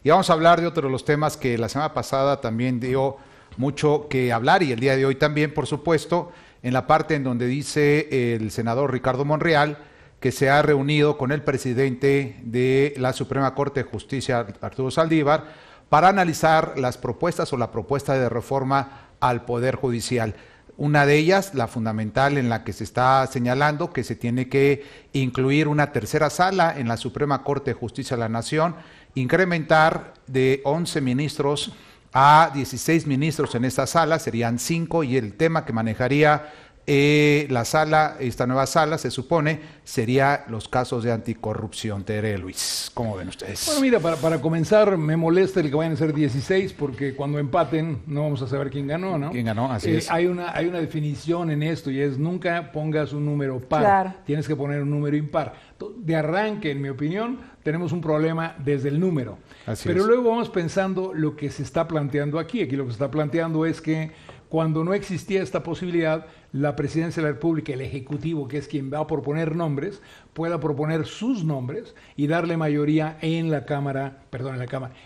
Y vamos a hablar de otro de los temas que la semana pasada también dio mucho que hablar y el día de hoy también, por supuesto, en la parte en donde dice el senador Ricardo Monreal que se ha reunido con el presidente de la Suprema Corte de Justicia, Arturo Saldívar, para analizar las propuestas o la propuesta de reforma al Poder Judicial. Una de ellas, la fundamental, en la que se está señalando que se tiene que incluir una tercera sala en la Suprema Corte de Justicia de la Nación, incrementar de 11 ministros a 16 ministros en esta sala, serían 5, y el tema que manejaría la sala, esta nueva sala, se supone, sería los casos de anticorrupción. Tere, Luis, ¿cómo ven ustedes? Bueno, mira, para comenzar, me molesta el que vayan a ser 16, porque cuando empaten no vamos a saber quién ganó, ¿no? ¿Quién ganó? Así es. Hay una definición en esto, y es nunca pongas un número par, claro. Tienes que poner un número impar. De arranque, en mi opinión, tenemos un problema desde el número. Pero luego vamos pensando lo que se está planteando aquí. Aquí lo que se está planteando es que cuando no existía esta posibilidad, la Presidencia de la República, el Ejecutivo, que es quien va a proponer nombres, pueda proponer sus nombres y darle mayoría en la Cámara,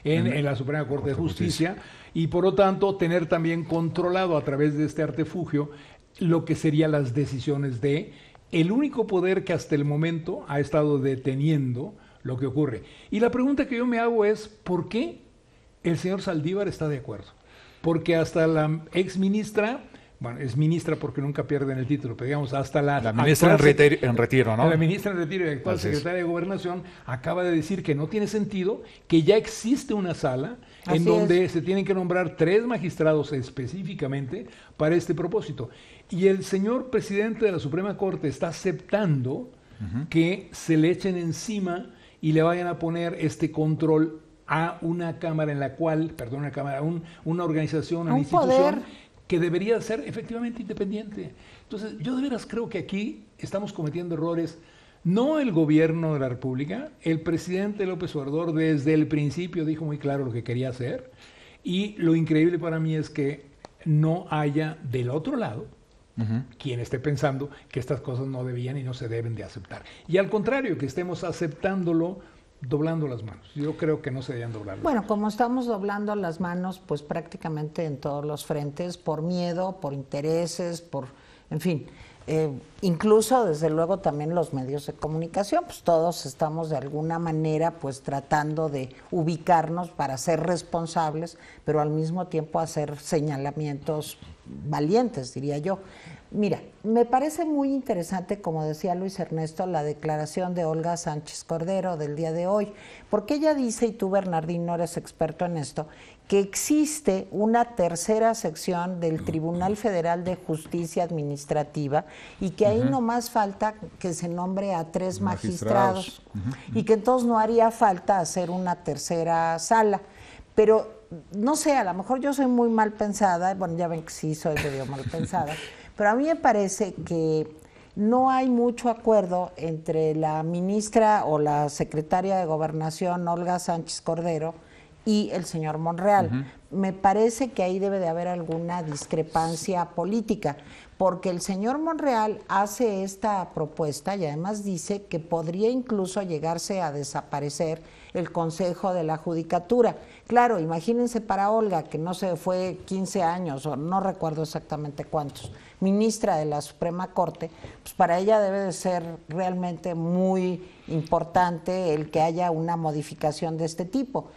en la Suprema Corte de Justicia, y por lo tanto tener también controlado a través de este artefugio lo que serían las decisiones de el único poder que hasta el momento ha estado deteniendo lo que ocurre. Y la pregunta que yo me hago es, ¿por qué el señor Saldívar está de acuerdo? Porque hasta la ex ministra, bueno, es ministra porque nunca pierden el título, pero digamos, hasta la ministra en retiro, ¿no? La ministra en retiro y actual secretaria de Gobernación acaba de decir que no tiene sentido, que ya existe una sala en donde se tienen que nombrar 3 magistrados específicamente para este propósito. Y el señor presidente de la Suprema Corte está aceptando que se le echen encima y le vayan a poner este control a una cámara en la cual, una organización, una institución que debería ser efectivamente independiente. Entonces, yo de veras creo que aquí estamos cometiendo errores, no el gobierno de la República, el presidente López Obrador desde el principio dijo muy claro lo que quería hacer, y lo increíble para mí es que no haya del otro lado quien esté pensando que estas cosas no debían y no se deben de aceptar. Y al contrario, que estemos aceptándolo doblando las manos. Yo creo que no se debían doblar. Bueno, como estamos doblando las manos, pues prácticamente en todos los frentes, por miedo, por intereses, en fin, incluso desde luego también los medios de comunicación, pues todos estamos de alguna manera pues tratando de ubicarnos para ser responsables, pero al mismo tiempo hacer señalamientos valientes, diría yo. Mira, me parece muy interesante, como decía Luis Ernesto, la declaración de Olga Sánchez Cordero del día de hoy, porque ella dice, y tú, Bernardino, eres experto en esto, que existe una tercera sección del Tribunal Federal de Justicia Administrativa y que ahí nomás falta que se nombre a 3 magistrados. Y que entonces no haría falta hacer una tercera sala. Pero, no sé, a lo mejor yo soy muy mal pensada, bueno, ya ven que sí soy medio mal pensada, pero a mí me parece que no hay mucho acuerdo entre la ministra o la secretaria de Gobernación, Olga Sánchez Cordero, y el señor Monreal. Me parece que ahí debe de haber alguna discrepancia política, porque el señor Monreal hace esta propuesta y además dice que podría incluso llegarse a desaparecer el Consejo de la Judicatura. Claro, imagínense para Olga, que no se fue 15 años, o no recuerdo exactamente cuántos, ministra de la Suprema Corte, pues para ella debe de ser realmente muy importante el que haya una modificación de este tipo,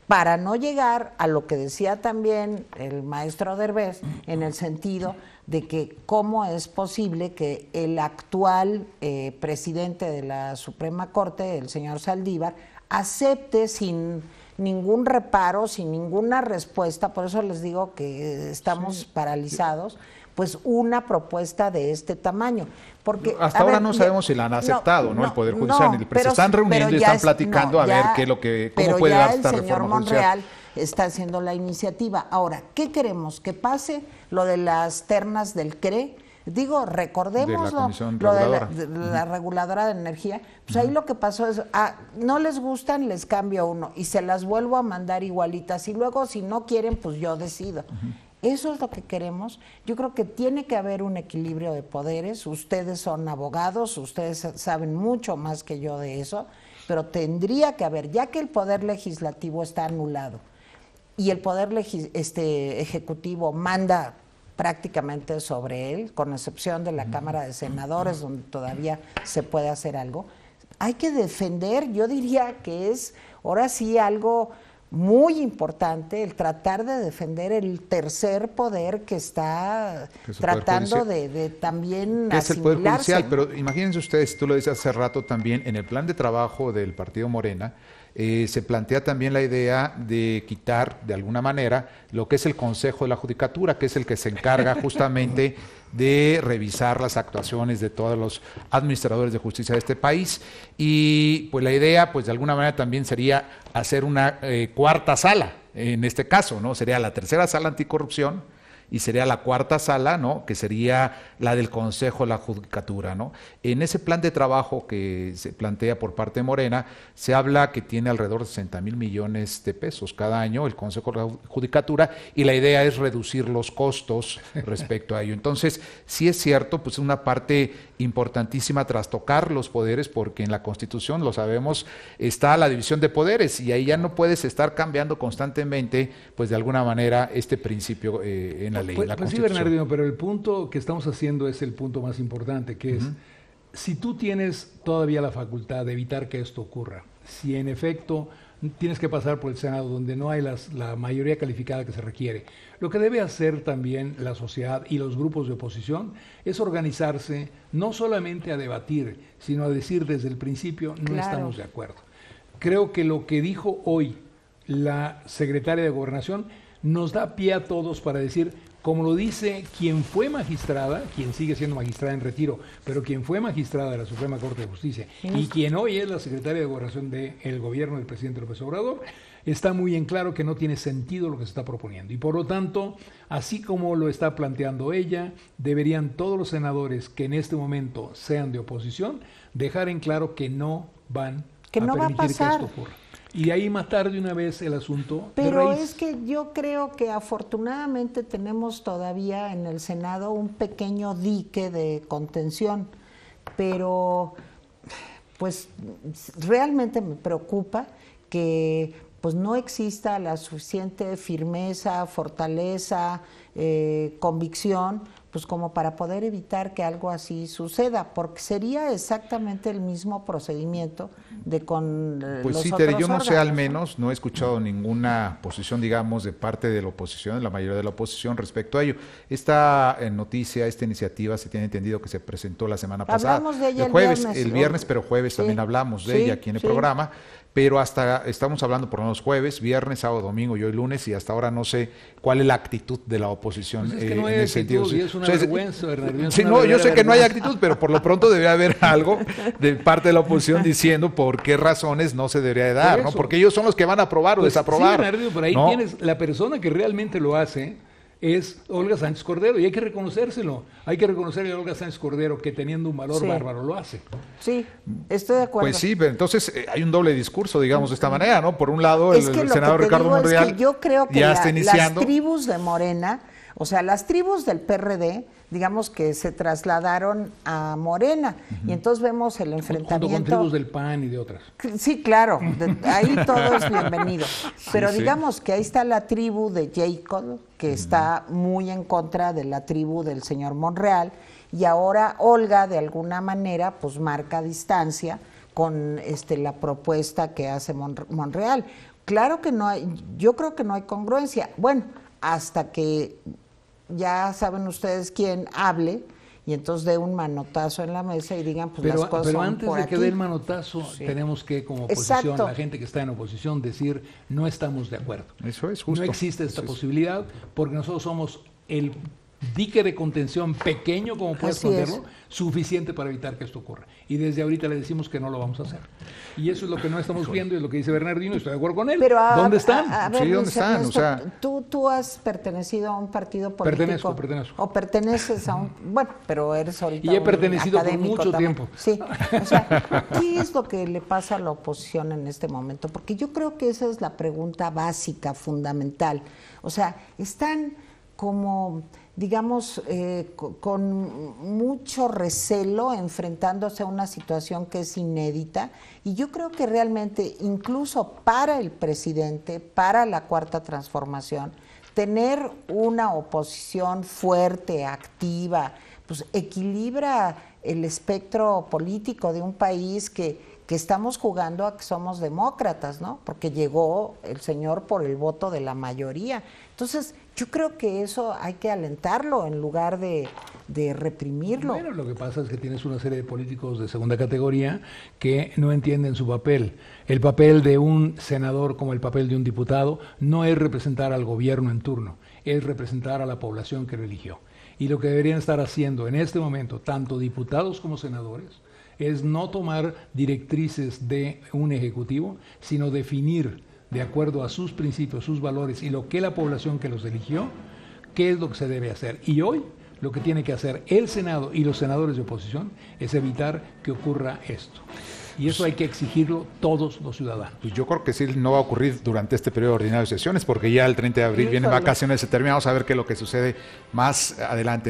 para no llegar a lo que decía también el maestro Derbez, en el sentido de que cómo es posible que el actual presidente de la Suprema Corte, el señor Saldívar, acepte sin ningún reparo, sin ninguna respuesta, por eso les digo que estamos paralizados, pues una propuesta de este tamaño. Porque hasta ahora no sabemos si la han aceptado, ¿no? El Poder Judicial, se están reuniendo y están platicando a ver qué es lo que, cómo puede dar esta reforma judicial. Pero ya el señor Monreal está haciendo la iniciativa. Ahora, ¿qué queremos? ¿Que pase lo de las ternas del CRE? Digo, recordemos lo de la reguladora de energía. Pues ahí lo que pasó es, no les gustan, les cambio uno y se las vuelvo a mandar igualitas. Y luego, si no quieren, pues yo decido. Eso es lo que queremos. Yo creo que tiene que haber un equilibrio de poderes. Ustedes son abogados, ustedes saben mucho más que yo de eso. pero tendría que haber, ya que el poder legislativo está anulado y el poder ejecutivo manda prácticamente sobre él, con excepción de la Cámara de Senadores, donde todavía se puede hacer algo, hay que defender, yo diría que es ahora sí algo muy importante el tratar de defender el tercer poder que está tratando de también asimilarse. Es el Poder Judicial, ¿no? Pero imagínense ustedes, tú lo decías hace rato también, en el plan de trabajo del Partido Morena, se plantea también la idea de quitar, de alguna manera, lo que es el Consejo de la Judicatura, que es el que se encarga justamente de revisar las actuaciones de todos los administradores de justicia de este país. Y pues la idea, pues de alguna manera también sería hacer una cuarta sala, en este caso, ¿no? Sería la tercera sala anticorrupción, y sería la cuarta sala, ¿no? Que sería la del Consejo de la Judicatura, ¿no? En ese plan de trabajo que se plantea por parte de Morena, se habla que tiene alrededor de 60,000 millones de pesos cada año el Consejo de la Judicatura, y la idea es reducir los costos respecto a ello. Entonces, sí es cierto, pues una parte importantísima tras tocar los poderes, porque en la Constitución, lo sabemos, está la división de poderes, y ahí ya no puedes estar cambiando constantemente, pues de alguna manera, este principio en la ley, en la Constitución. Sí, Bernardino, pero el punto que estamos haciendo es el punto más importante, que es, si tú tienes todavía la facultad de evitar que esto ocurra, si en efecto tienes que pasar por el Senado donde no hay la mayoría calificada que se requiere, lo que debe hacer también la sociedad y los grupos de oposición es organizarse no solamente a debatir, sino a decir desde el principio no estamos de acuerdo. Creo que lo que dijo hoy la secretaria de Gobernación nos da pie a todos para decir, como lo dice quien fue magistrada, quien sigue siendo magistrada en retiro, pero quien fue magistrada de la Suprema Corte de Justicia y quien hoy es la secretaria de Gobernación del gobierno del presidente López Obrador, está muy en claro que no tiene sentido lo que se está proponiendo. Y por lo tanto, así como lo está planteando ella, deberían todos los senadores que en este momento sean de oposición dejar en claro que no van a permitir que esto ocurra. Y ahí matar de una vez el asunto de Pero raíz. es que yo creo que afortunadamente tenemos todavía en el Senado un pequeño dique de contención, pero pues realmente me preocupa que pues no exista la suficiente firmeza, fortaleza, convicción, pues como para poder evitar que algo así suceda, porque sería exactamente el mismo procedimiento de con pues los sí, otros Tere, yo no sé, órganos, al menos, no he escuchado ninguna posición, digamos, de parte de la oposición, de la mayoría de la oposición respecto a ello. Esta noticia, esta iniciativa, se tiene entendido que se presentó la semana pasada. Hablamos de ella el viernes, pero jueves también hablamos de ella aquí en el programa, pero hasta estamos hablando por lo menos jueves, viernes, sábado, domingo y hoy lunes, y hasta ahora no sé cuál es la actitud de la oposición Pues es que no hay en ese actitud, sentido. Y es una vergüenza, Bernardino. Sí, no, yo sé que no hay actitud, pero por lo pronto debería haber algo de parte de la oposición diciendo por qué razones no se debería de dar, ¿no? Porque ellos son los que van a aprobar o desaprobar. Sí, Bernardino, pero ahí tienes la persona que realmente lo hace. Es Olga Sánchez Cordero, y hay que reconocérselo. Hay que reconocerle a Olga Sánchez Cordero que teniendo un valor bárbaro lo hace. Sí, estoy de acuerdo. Pues sí, pero entonces hay un doble discurso, digamos, de esta manera, ¿no? Por un lado, el senador Ricardo Monreal yo creo que ya está iniciando. Las tribus de Morena, o sea, las tribus del PRD, digamos que se trasladaron a Morena, y entonces vemos el enfrentamiento. Junto con tribus del PAN y de otras. Sí, claro, ahí todo es bienvenido. Pero digamos que ahí está la tribu de Jacob, que está muy en contra de la tribu del señor Monreal, y ahora Olga, de alguna manera, pues marca distancia con la propuesta que hace Monreal. Claro que no hay, yo creo que no hay congruencia. Bueno, hasta que ya saben ustedes quién hable y entonces dé un manotazo en la mesa y digan, pues las cosas pero son antes por de que aquí. dé el manotazo, tenemos que, como oposición, la gente que está en oposición, decir, no estamos de acuerdo. Eso es justo. No existe esta posibilidad, porque nosotros somos el dique de contención pequeño, como puedes ponerlo, suficiente para evitar que esto ocurra. Y desde ahorita le decimos que no lo vamos a hacer. Y eso es lo que no estamos viendo, y es lo que dice Bernardino, y estoy de acuerdo con él. Pero ¿dónde están? ¿Dónde están? O sea, tú has pertenecido a un partido político. Pertenezco. O perteneces a un... Bueno, pero eres ahorita y he pertenecido por mucho también. tiempo. Sí, o sea, ¿qué es lo que le pasa a la oposición en este momento? Porque yo creo que esa es la pregunta básica, fundamental. O sea, están como digamos, con mucho recelo, enfrentándose a una situación que es inédita. Y yo creo que realmente, incluso para el presidente, para la Cuarta Transformación, tener una oposición fuerte, activa, pues equilibra el espectro político de un país que estamos jugando a que somos demócratas, ¿no? Porque llegó el señor por el voto de la mayoría. Entonces, yo creo que eso hay que alentarlo en lugar de reprimirlo. Bueno, lo que pasa es que tienes una serie de políticos de segunda categoría que no entienden su papel. El papel de un senador como el papel de un diputado no es representar al gobierno en turno, es representar a la población que lo eligió. Y lo que deberían estar haciendo en este momento, tanto diputados como senadores, es no tomar directrices de un ejecutivo, sino definir, de acuerdo a sus principios, sus valores y lo que la población que los eligió, qué es lo que se debe hacer. Y hoy lo que tiene que hacer el Senado y los senadores de oposición es evitar que ocurra esto. Y eso hay que exigirlo todos los ciudadanos. Pues yo creo que sí no va a ocurrir durante este periodo ordinario de sesiones, porque ya el 30 de abril vienen vacaciones, se termina, vamos a ver qué es lo que sucede más adelante.